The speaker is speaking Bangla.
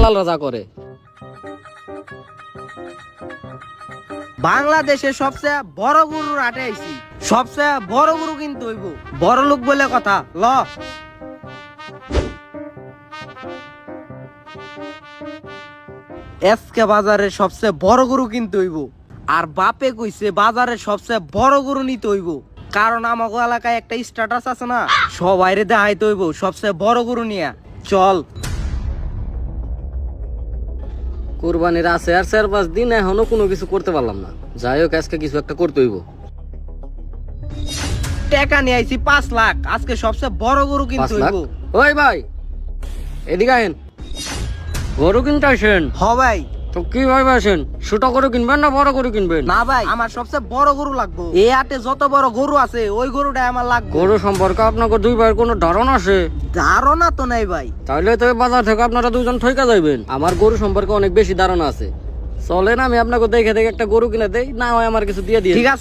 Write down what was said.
দালালরা যা করে। বাংলাদেশের সবচেয়ে বড় গরুর হাটে আইছি, সবচেয়ে বড় গরু কিন্তু হইব, বড় লোক বলে কথা। ল এসকে বাজারের সবচেয়ে বড় গরু কিনতে হইব, আর বাপে কইছে বাজারের সবচেয়ে বড় গরু নিতে হইব, কারণ আমাগো এলাকায় একটা স্ট্যাটাস আছে না, সবাইরে দেখাইতে হইব সবচেয়ে বড় গরু নিয়া। চল। কোরবানির আছে আর 4-5 দিন, এখনো কোনো কিছু করতে পারলাম না। যাই হোক, আজকে কিছু একটা করতে হইব। টাকা নিয়ে আইছি 5 লাখ, আজকে সবচেয়ে বড় গরু 5 কিনতে লাখ? হইব। ওই ভাই, এদিকে আহেন। গরু কিনতে আসেন? হ ভাই। তো কি ভাবে আসেন? ছোট গরু কিনবেন না বড় গরু কিনবেন? না ভাই, আমার সবচেয়ে বড় গরু লাগবে। এই হাটে যত বড় গরু আছে ওই গরুটাই আমার লাগবে। গরু সম্পর্কে আপনাকে দুই ভাইয়ের কোনো ধারণা আছে? ধারণা তো নাই ভাই। তাহলে তো এই বাজার থেকে আপনারা দুজন ঠইকা যাইবেন। আমার গরু সম্পর্কে অনেক বেশি ধারণা আছে। চলেন, আমি আপনাকে দেখে দেখে একটা গরু কিনে দেই, না হয় আমার কিছু দিয়ে দিয়ে। ঠিক আছে।